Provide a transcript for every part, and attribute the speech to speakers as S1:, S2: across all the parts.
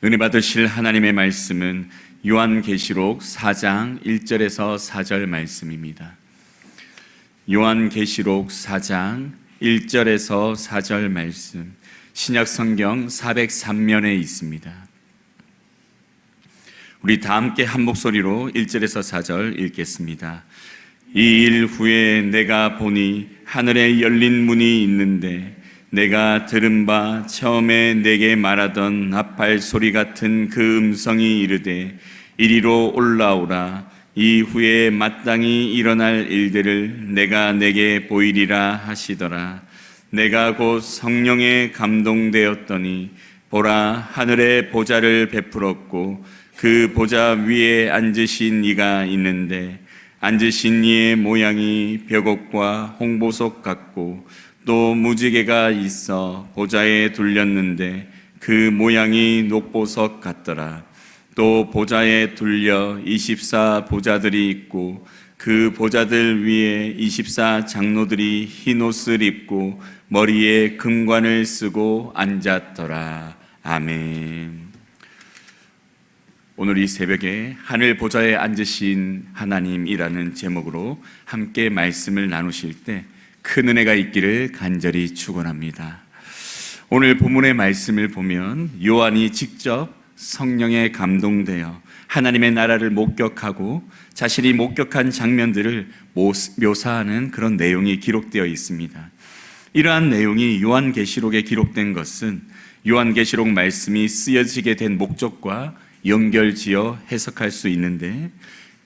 S1: 은혜 받으실 하나님의 말씀은 요한계시록 4장 1절에서 4절 말씀입니다. 요한계시록 4장 1절에서 4절 말씀, 신약성경 403면에 있습니다. 우리 다 함께 한 목소리로 1절에서 4절 읽겠습니다. 이 일 후에 내가 보니 하늘에 열린 문이 있는데 내가 들은 바 처음에 내게 말하던 나팔 소리 같은 그 음성이 이르되 이리로 올라오라. 이후에 마땅히 일어날 일들을 내가 내게 보이리라 하시더라. 내가 곧 성령에 감동되었더니 보라, 하늘에 보좌를 베풀었고 그 보좌 위에 앉으신 이가 있는데 앉으신 이의 모양이 벽옥과 홍보석 같고 또 무지개가 있어 보좌에 둘렸는데 그 모양이 녹보석 같더라. 또 보좌에 둘려 24 보좌들이 있고 그 보좌들 위에 24 장로들이 흰 옷을 입고 머리에 금관을 쓰고 앉았더라. 아멘. 오늘 이 새벽에 하늘 보좌에 앉으신 하나님이라는 제목으로 함께 말씀을 나누실 때 큰 은혜가 있기를 간절히 축원합니다. 오늘 본문의 말씀을 보면 요한이 직접 성령에 감동되어 하나님의 나라를 목격하고 자신이 목격한 장면들을 묘사하는 그런 내용이 기록되어 있습니다. 이러한 내용이 요한계시록에 기록된 것은 요한계시록 말씀이 쓰여지게 된 목적과 연결지어 해석할 수 있는데,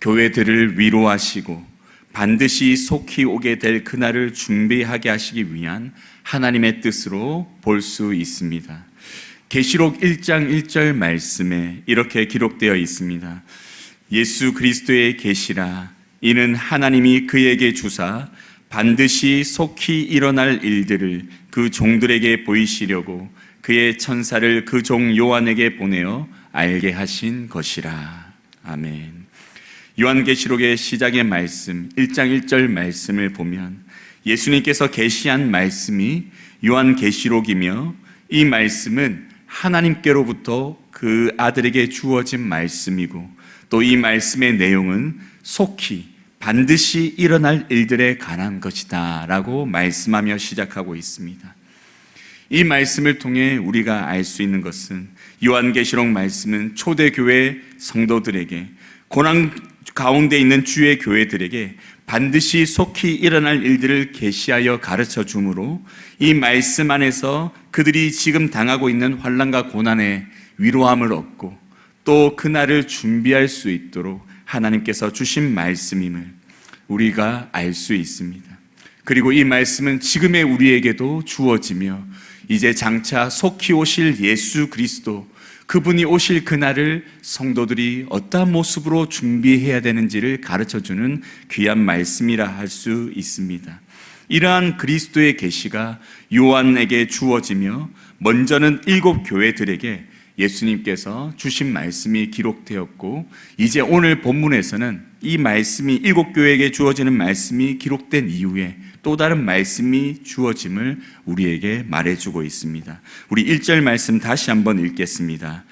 S1: 교회들을 위로하시고 반드시 속히 오게 될 그날을 준비하게 하시기 위한 하나님의 뜻으로 볼 수 있습니다. 계시록 1장 1절 말씀에 이렇게 기록되어 있습니다. 예수 그리스도의 계시라. 이는 하나님이 그에게 주사 반드시 속히 일어날 일들을 그 종들에게 보이시려고 그의 천사를 그 종 요한에게 보내어 알게 하신 것이라. 아멘. 요한계시록의 시작의 말씀 1장 1절 말씀을 보면 예수님께서 계시한 말씀이 요한계시록이며, 이 말씀은 하나님께로부터 그 아들에게 주어진 말씀이고, 또 이 말씀의 내용은 속히 반드시 일어날 일들에 관한 것이다 라고 말씀하며 시작하고 있습니다. 이 말씀을 통해 우리가 알 수 있는 것은 요한계시록 말씀은 초대교회 성도들에게, 고난 가운데 있는 주의 교회들에게 반드시 속히 일어날 일들을 계시하여 가르쳐 주므로 이 말씀 안에서 그들이 지금 당하고 있는 환난과 고난에 위로함을 얻고 또 그날을 준비할 수 있도록 하나님께서 주신 말씀임을 우리가 알 수 있습니다. 그리고 이 말씀은 지금의 우리에게도 주어지며 이제 장차 속히 오실 예수 그리스도, 그분이 오실 그날을 성도들이 어떠한 모습으로 준비해야 되는지를 가르쳐주는 귀한 말씀이라 할 수 있습니다. 이러한 그리스도의 계시가 요한에게 주어지며, 먼저는 7 교회들에게 예수님께서 주신 말씀이 기록되었고, 이제 오늘 본문에서는 이 말씀이 7 교회에게 주어지는 말씀이 기록된 이후에 또 다른 말씀이 주어짐을 우리에게 말해주고 있습니다. 우리 1절 말씀 다시 한번 읽겠습니다.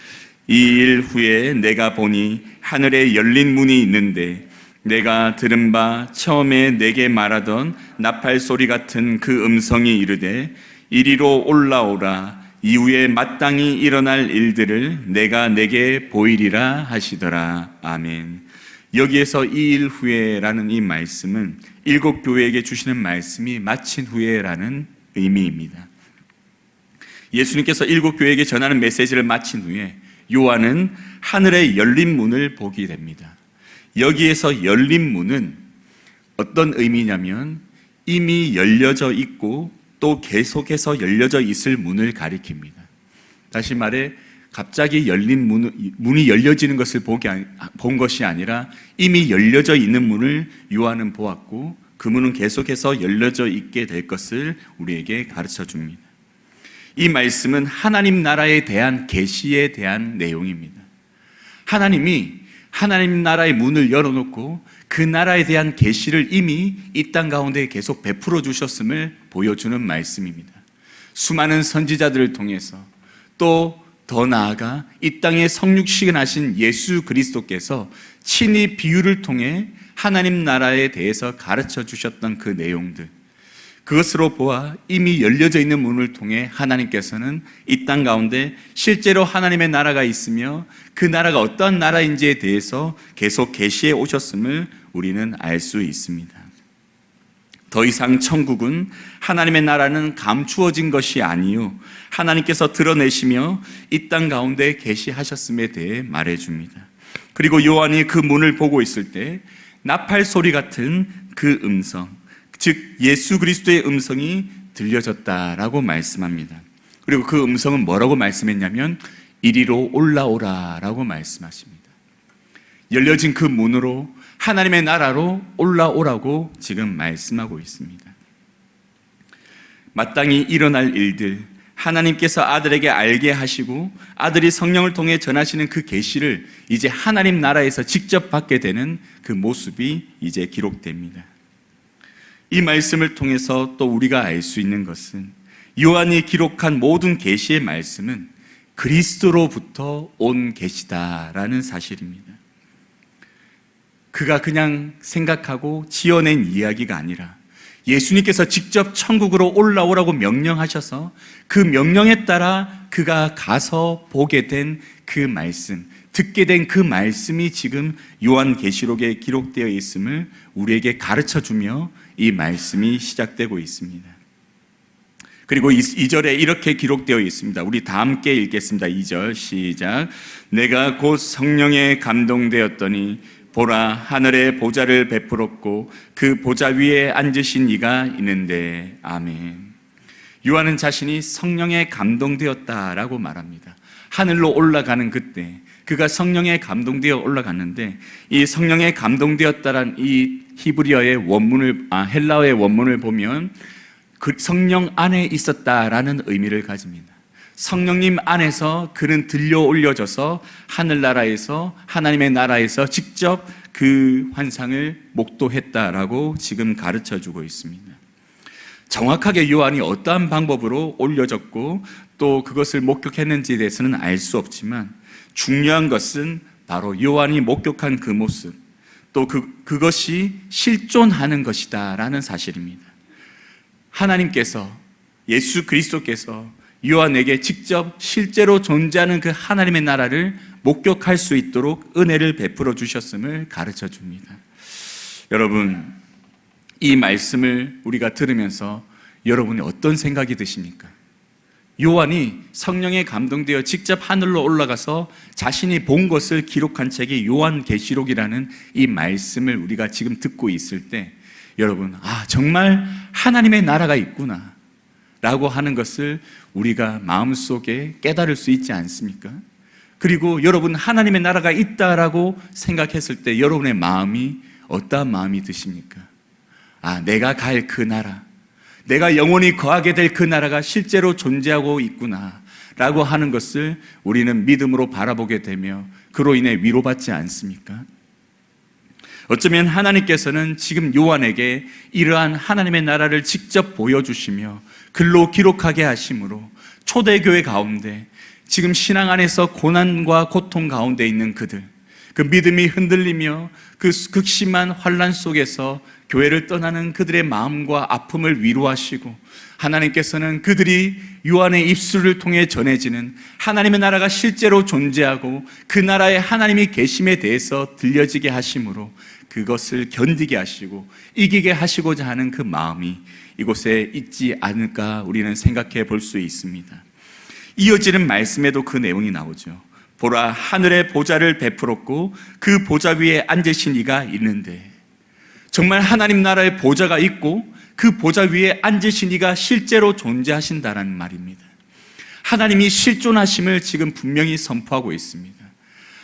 S1: 이 일 후에 내가 보니 하늘에 열린 문이 있는데 내가 들은 바 처음에 내게 말하던 나팔 소리 같은 그 음성이 이르되 이리로 올라오라. 이후에 마땅히 일어날 일들을 내가 내게 보이리라 하시더라. 아멘. 여기에서 이 일 후에라는 이 말씀은 7 교회에게 주시는 말씀이 마친 후에라는 의미입니다. 예수님께서 7 교회에게 전하는 메시지를 마친 후에 요한은 하늘의 열린 문을 보게 됩니다. 여기에서 열린 문은 어떤 의미냐면 이미 열려져 있고 또 계속해서 열려져 있을 문을 가리킵니다. 다시 말해 갑자기 열린 문이 열려지는 것을 본 것이 아니라 이미 열려져 있는 문을 요한은 보았고 그 문은 계속해서 열려져 있게 될 것을 우리에게 가르쳐 줍니다. 이 말씀은 하나님 나라에 대한 계시에 대한 내용입니다. 하나님이 하나님 나라의 문을 열어놓고 그 나라에 대한 계시를 이미 이 땅 가운데 계속 베풀어 주셨음을 보여주는 말씀입니다. 수많은 선지자들을 통해서 또 더 나아가 이 땅에 성육신을 하신 예수 그리스도께서 친히 비유를 통해 하나님 나라에 대해서 가르쳐 주셨던 그 내용들, 그것으로 보아 이미 열려져 있는 문을 통해 하나님께서는 이 땅 가운데 실제로 하나님의 나라가 있으며 그 나라가 어떠한 나라인지에 대해서 계속 계시해 오셨음을 우리는 알 수 있습니다. 더 이상 천국은 하나님의 나라는 감추어진 것이 아니요 하나님께서 드러내시며 이 땅 가운데 계시하셨음에 대해 말해줍니다. 그리고 요한이 그 문을 보고 있을 때 나팔 소리 같은 그 음성, 즉 예수 그리스도의 음성이 들려졌다라고 말씀합니다. 그리고 그 음성은 뭐라고 말씀했냐면 이리로 올라오라라고 말씀하십니다. 열려진 그 문으로 하나님의 나라로 올라오라고 지금 말씀하고 있습니다. 마땅히 일어날 일들, 하나님께서 아들에게 알게 하시고 아들이 성령을 통해 전하시는 그 계시를 이제 하나님 나라에서 직접 받게 되는 그 모습이 이제 기록됩니다. 이 말씀을 통해서 또 우리가 알 수 있는 것은 요한이 기록한 모든 계시의 말씀은 그리스도로부터 온 계시다라는 사실입니다. 그가 그냥 생각하고 지어낸 이야기가 아니라 예수님께서 직접 천국으로 올라오라고 명령하셔서 그 명령에 따라 그가 가서 보게 된 그 말씀, 듣게 된 그 말씀이 지금 요한계시록에 기록되어 있음을 우리에게 가르쳐주며 이 말씀이 시작되고 있습니다. 그리고 2절에 이렇게 기록되어 있습니다. 우리 다 함께 읽겠습니다. 2절 시작. 내가 곧 성령에 감동되었더니 보라, 하늘에 보좌를 베풀었고 그 보좌 위에 앉으신 이가 있는데. 아멘. 요한은 자신이 성령에 감동되었다라고 말합니다. 하늘로 올라가는 그때 그가 성령에 감동되어 올라갔는데, 이 성령에 감동되었다란 이 히브리어의 원문을, 헬라어의 원문을 보면 그 성령 안에 있었다라는 의미를 가집니다. 성령님 안에서 그는 들려 올려져서 하늘나라에서, 하나님의 나라에서 직접 그 환상을 목도했다라고 지금 가르쳐 주고 있습니다. 정확하게 요한이 어떠한 방법으로 올려졌고 또 그것을 목격했는지에 대해서는 알 수 없지만 중요한 것은 바로 요한이 목격한 그 모습, 또 그것이 실존하는 것이다 라는 사실입니다. 하나님께서, 예수 그리스도께서 요한에게 직접 실제로 존재하는 그 하나님의 나라를 목격할 수 있도록 은혜를 베풀어 주셨음을 가르쳐 줍니다. 여러분, 이 말씀을 우리가 들으면서 여러분이 어떤 생각이 드십니까? 요한이 성령에 감동되어 직접 하늘로 올라가서 자신이 본 것을 기록한 책이 요한계시록이라는 이 말씀을 우리가 지금 듣고 있을 때 여러분, 정말 하나님의 나라가 있구나 라고 하는 것을 우리가 마음속에 깨달을 수 있지 않습니까? 그리고 여러분, 하나님의 나라가 있다라고 생각했을 때 여러분의 마음이 어떠한 마음이 드십니까? 내가 갈 그 나라, 내가 영원히 거하게 될 그 나라가 실제로 존재하고 있구나 라고 하는 것을 우리는 믿음으로 바라보게 되며 그로 인해 위로받지 않습니까? 어쩌면 하나님께서는 지금 요한에게 이러한 하나님의 나라를 직접 보여주시며 글로 기록하게 하심으로 초대교회 가운데 지금 신앙 안에서 고난과 고통 가운데 있는 그들, 그 믿음이 흔들리며 그 극심한 환난 속에서 교회를 떠나는 그들의 마음과 아픔을 위로하시고, 하나님께서는 그들이 요한의 입술을 통해 전해지는 하나님의 나라가 실제로 존재하고 그 나라에 하나님이 계심에 대해서 들려지게 하심으로 그것을 견디게 하시고 이기게 하시고자 하는 그 마음이 이곳에 있지 않을까 우리는 생각해 볼 수 있습니다. 이어지는 말씀에도 그 내용이 나오죠. 보라, 하늘의 보좌를 베풀었고 그 보좌 위에 앉으신 이가 있는데, 정말 하나님 나라의 보좌가 있고 그 보좌 위에 앉으신 이가 실제로 존재하신다는 말입니다. 하나님이 실존하심을 지금 분명히 선포하고 있습니다.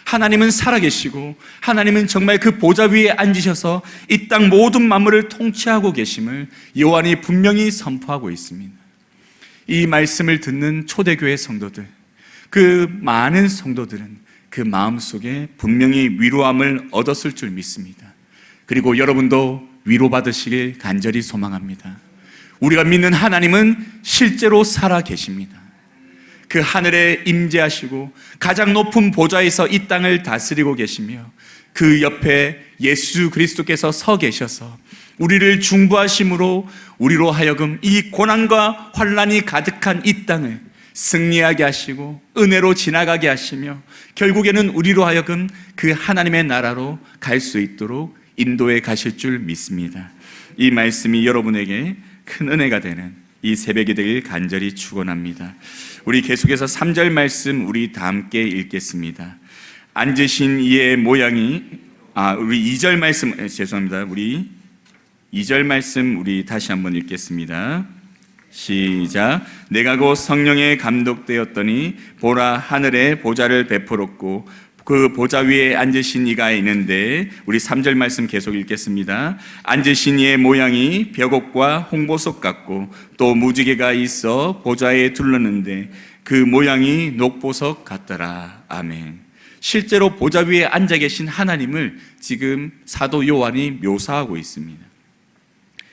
S1: 하나님은 살아계시고 하나님은 정말 그 보좌 위에 앉으셔서 이 땅 모든 만물을 통치하고 계심을 요한이 분명히 선포하고 있습니다. 이 말씀을 듣는 초대교회 성도들, 그 많은 성도들은 그 마음속에 분명히 위로함을 얻었을 줄 믿습니다. 그리고 여러분도 위로받으시길 간절히 소망합니다. 우리가 믿는 하나님은 실제로 살아 계십니다. 그 그 하늘에 임재하시고 가장 높은 보좌에서 이 땅을 다스리고 계시며 그 옆에 예수 그리스도께서 서 계셔서 우리를 중보하심으로 우리로 하여금 이 고난과 환난이 가득한 이 땅을 승리하게 하시고 은혜로 지나가게 하시며 결국에는 우리로 하여금 그 하나님의 나라로 갈 수 있도록 인도해 가실 줄 믿습니다. 이 말씀이 여러분에게 큰 은혜가 되는 이 새벽이 되길 간절히 축원합니다. 우리 계속해서 3절 말씀 우리 다 함께 읽겠습니다. 앉으신 이의 모양이 우리 2절 말씀 죄송합니다. 우리 2절 말씀 우리 다시 한번 읽겠습니다. 시작. 내가 곧 성령에 감독되었더니 보라 하늘에 보좌를 베풀었고 그 보좌 위에 앉으신 이가 있는데 우리 3절 말씀 계속 읽겠습니다. 앉으신 이의 모양이 벽옥과 홍보석 같고 또 무지개가 있어 보좌에 둘렀는데 그 모양이 녹보석 같더라. 아멘. 실제로 보좌 위에 앉아 계신 하나님을 지금 사도 요한이 묘사하고 있습니다.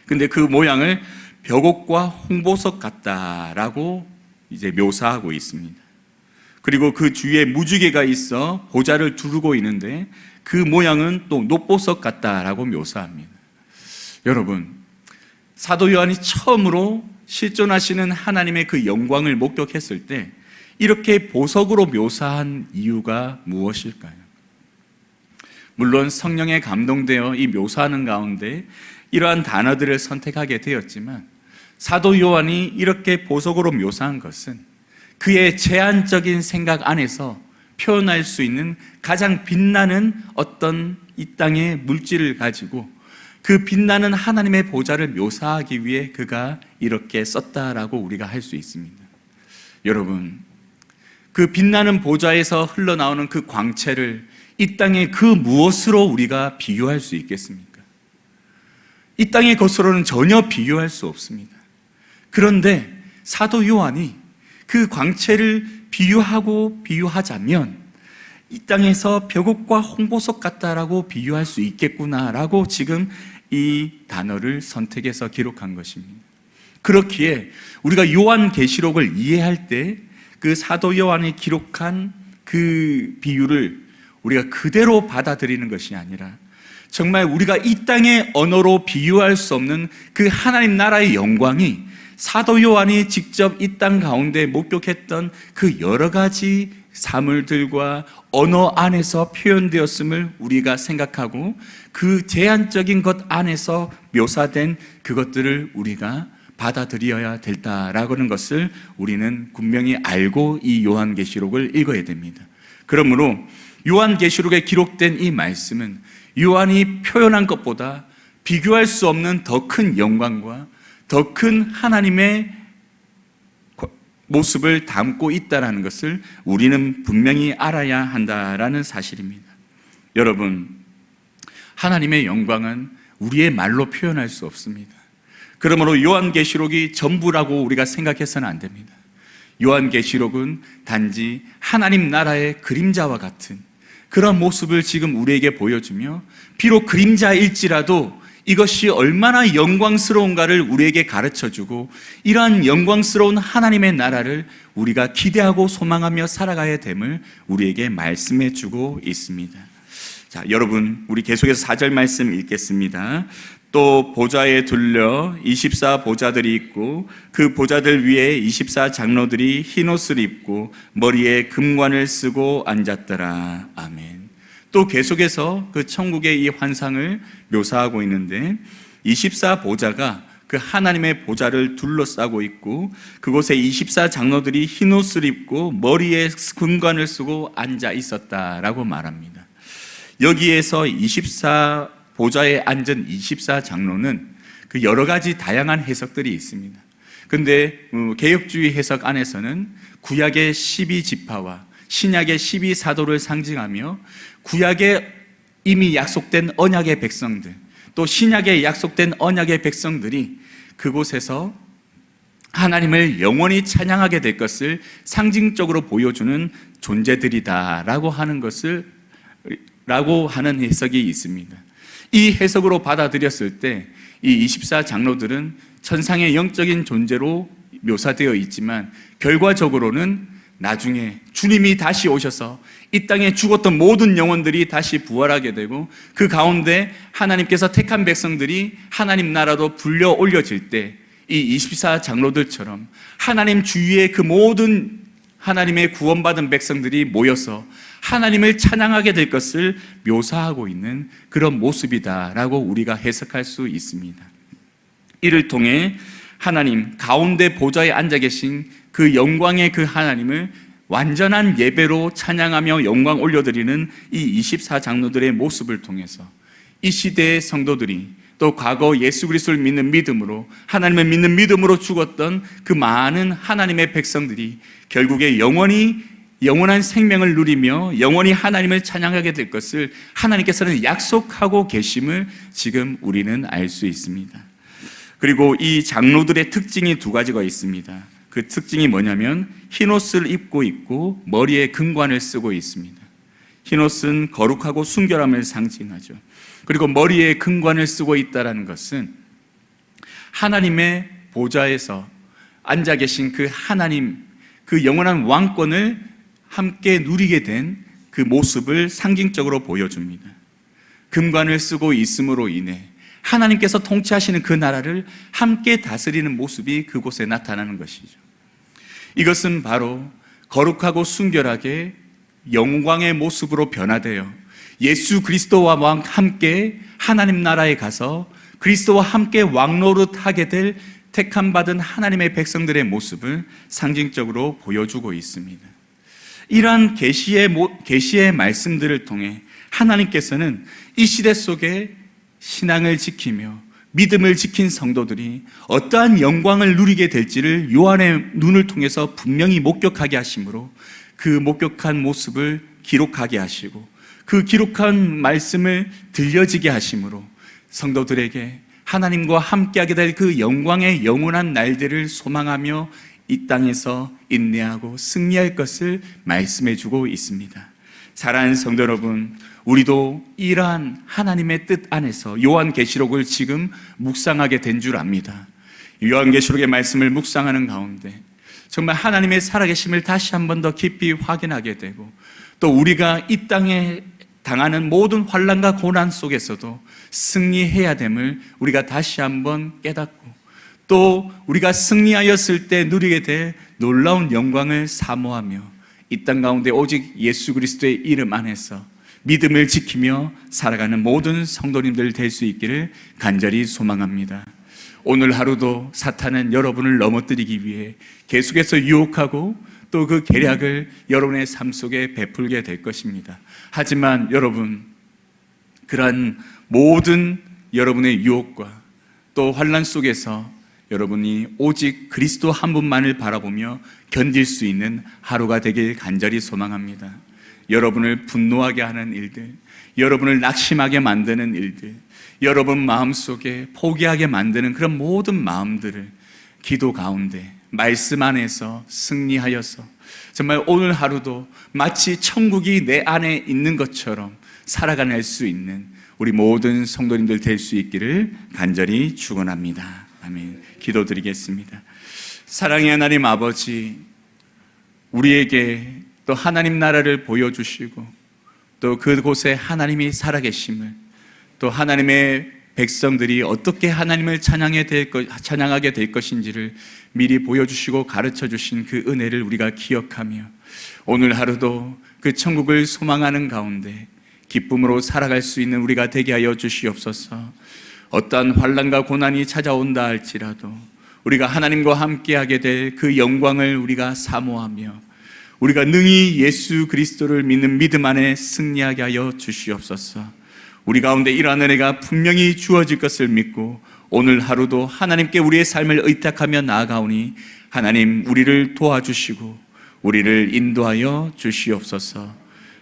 S1: 근데 그 모양을 벽옥과 홍보석 같다라고 이제 묘사하고 있습니다. 그리고 그 주위에 무지개가 있어 보좌를 두르고 있는데 그 모양은 또 녹보석 같다라고 묘사합니다. 여러분, 사도 요한이 처음으로 실존하시는 하나님의 그 영광을 목격했을 때 이렇게 보석으로 묘사한 이유가 무엇일까요? 물론 성령에 감동되어 이 묘사하는 가운데 이러한 단어들을 선택하게 되었지만 사도 요한이 이렇게 보석으로 묘사한 것은 그의 제한적인 생각 안에서 표현할 수 있는 가장 빛나는 어떤 이 땅의 물질을 가지고 그 빛나는 하나님의 보좌를 묘사하기 위해 그가 이렇게 썼다라고 우리가 할 수 있습니다. 여러분, 그 빛나는 보좌에서 흘러나오는 그 광채를 이 땅의 그 무엇으로 우리가 비교할 수 있겠습니까? 이 땅의 것으로는 전혀 비교할 수 없습니다. 그런데 사도 요한이 그 광채를 비유하자면 이 땅에서 벽옥과 홍보석 같다라고 비유할 수 있겠구나라고 지금 이 단어를 선택해서 기록한 것입니다. 그렇기에 우리가 요한계시록을 이해할 때 그 사도 요한이 기록한 그 비유를 우리가 그대로 받아들이는 것이 아니라 정말 우리가 이 땅의 언어로 비유할 수 없는 그 하나님 나라의 영광이 사도 요한이 직접 이 땅 가운데 목격했던 그 여러 가지 사물들과 언어 안에서 표현되었음을 우리가 생각하고 그 제한적인 것 안에서 묘사된 그것들을 우리가 받아들여야 된다라고 하는 것을 우리는 분명히 알고 이 요한계시록을 읽어야 됩니다. 그러므로 요한계시록에 기록된 이 말씀은 요한이 표현한 것보다 비교할 수 없는 더 큰 영광과 더 큰 하나님의 모습을 담고 있다는 것을 우리는 분명히 알아야 한다라는 사실입니다. 여러분, 하나님의 영광은 우리의 말로 표현할 수 없습니다. 그러므로 요한계시록이 전부라고 우리가 생각해서는 안 됩니다. 요한계시록은 단지 하나님 나라의 그림자와 같은 그런 모습을 지금 우리에게 보여주며 비록 그림자일지라도 이것이 얼마나 영광스러운가를 우리에게 가르쳐주고 이러한 영광스러운 하나님의 나라를 우리가 기대하고 소망하며 살아가야 됨을 우리에게 말씀해주고 있습니다. 자, 여러분, 우리 계속해서 4절 말씀 읽겠습니다. 또 보좌에 둘려 24 보좌들이 있고 그 보좌들 위에 24 장로들이 흰옷을 입고 머리에 금관을 쓰고 앉았더라. 아멘. 또 계속해서 그 천국의 이 환상을 묘사하고 있는데 24 보좌가 그 하나님의 보좌를 둘러싸고 있고 그곳에 24 장로들이 흰옷을 입고 머리에 금관을 쓰고 앉아 있었다라고 말합니다. 여기에서 24 보좌에 앉은 24 장로는 그 여러 가지 다양한 해석들이 있습니다. 근데 개혁주의 해석 안에서는 구약의 12지파와 신약의 12사도를 상징하며 구약에 이미 약속된 언약의 백성들, 또 신약에 약속된 언약의 백성들이 그곳에서 하나님을 영원히 찬양하게 될 것을 상징적으로 보여주는 존재들이다라고 하는 해석이 있습니다. 이 해석으로 받아들였을 때 이 24 장로들은 천상의 영적인 존재로 묘사되어 있지만 결과적으로는 나중에 주님이 다시 오셔서 이 땅에 죽었던 모든 영혼들이 다시 부활하게 되고 그 가운데 하나님께서 택한 백성들이 하나님 나라로 불려 올려질 때 이 24 장로들처럼 하나님 주위에 그 모든 하나님의 구원받은 백성들이 모여서 하나님을 찬양하게 될 것을 묘사하고 있는 그런 모습이다라고 우리가 해석할 수 있습니다. 이를 통해 하나님 가운데 보좌에 앉아 계신 그 영광의 그 하나님을 완전한 예배로 찬양하며 영광 올려드리는 이 24 장로들의 모습을 통해서 이 시대의 성도들이 또 과거 예수 그리스도를 믿는 믿음으로 하나님을 믿는 믿음으로 죽었던 그 많은 하나님의 백성들이 결국에 영원한 생명을 누리며 영원히 하나님을 찬양하게 될 것을 하나님께서는 약속하고 계심을 지금 우리는 알 수 있습니다. 그리고 이 장로들의 특징이 두 가지가 있습니다. 그 특징이 뭐냐면 흰옷을 입고 있고 머리에 금관을 쓰고 있습니다. 흰옷은 거룩하고 순결함을 상징하죠. 그리고 머리에 금관을 쓰고 있다는 것은 하나님의 보좌에서 앉아 계신 그 하나님, 그 영원한 왕권을 함께 누리게 된 그 모습을 상징적으로 보여줍니다. 금관을 쓰고 있음으로 인해 하나님께서 통치하시는 그 나라를 함께 다스리는 모습이 그곳에 나타나는 것이죠. 이것은 바로 거룩하고 순결하게 영광의 모습으로 변화되어 예수 그리스도와 함께 하나님 나라에 가서 그리스도와 함께 왕노릇하게 될 택함 받은 하나님의 백성들의 모습을 상징적으로 보여주고 있습니다. 이러한 계시의 말씀들을 통해 하나님께서는 이 시대 속에 신앙을 지키며 믿음을 지킨 성도들이 어떠한 영광을 누리게 될지를 요한의 눈을 통해서 분명히 목격하게 하심으로 그 목격한 모습을 기록하게 하시고 그 기록한 말씀을 들려지게 하심으로 성도들에게 하나님과 함께하게 될 그 영광의 영원한 날들을 소망하며 이 땅에서 인내하고 승리할 것을 말씀해 주고 있습니다. 사랑하는 성도 여러분, 우리도 이러한 하나님의 뜻 안에서 요한계시록을 지금 묵상하게 된 줄 압니다. 요한계시록의 말씀을 묵상하는 가운데 정말 하나님의 살아계심을 다시 한 번 더 깊이 확인하게 되고 또 우리가 이 땅에 당하는 모든 환난과 고난 속에서도 승리해야 됨을 우리가 다시 한번 깨닫고 또 우리가 승리하였을 때 누리게 될 놀라운 영광을 사모하며 이 땅 가운데 오직 예수 그리스도의 이름 안에서 믿음을 지키며 살아가는 모든 성도님들 될 수 있기를 간절히 소망합니다. 오늘 하루도 사탄은 여러분을 넘어뜨리기 위해 계속해서 유혹하고 또 그 계략을 여러분의 삶 속에 베풀게 될 것입니다. 하지만 여러분, 그러한 모든 여러분의 유혹과 또 환난 속에서 여러분이 오직 그리스도 한 분만을 바라보며 견딜 수 있는 하루가 되길 간절히 소망합니다. 여러분을 분노하게 하는 일들, 여러분을 낙심하게 만드는 일들, 여러분 마음속에 포기하게 만드는 그런 모든 마음들을 기도 가운데 말씀 안에서 승리하여서 정말 오늘 하루도 마치 천국이 내 안에 있는 것처럼 살아갈 수 있는 우리 모든 성도님들 될 수 있기를 간절히 축원합니다. 아멘. 기도드리겠습니다. 사랑의 하나님 아버지, 우리에게 또 하나님 나라를 보여주시고 또 그곳에 하나님이 살아계심을 또 하나님의 백성들이 어떻게 하나님을 찬양하게 될 것인지를 미리 보여주시고 가르쳐 주신 그 은혜를 우리가 기억하며 오늘 하루도 그 천국을 소망하는 가운데 기쁨으로 살아갈 수 있는 우리가 되게 하여 주시옵소서. 어떠한 환난과 고난이 찾아온다 할지라도 우리가 하나님과 함께하게 될 그 영광을 우리가 사모하며 우리가 능히 예수 그리스도를 믿는 믿음 안에 승리하게 하여 주시옵소서. 우리 가운데 이러한 은혜가 분명히 주어질 것을 믿고 오늘 하루도 하나님께 우리의 삶을 의탁하며 나아가오니 하나님 우리를 도와주시고 우리를 인도하여 주시옵소서.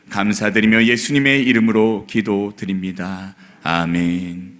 S1: 감사드리며 예수님의 이름으로 기도드립니다. 아멘.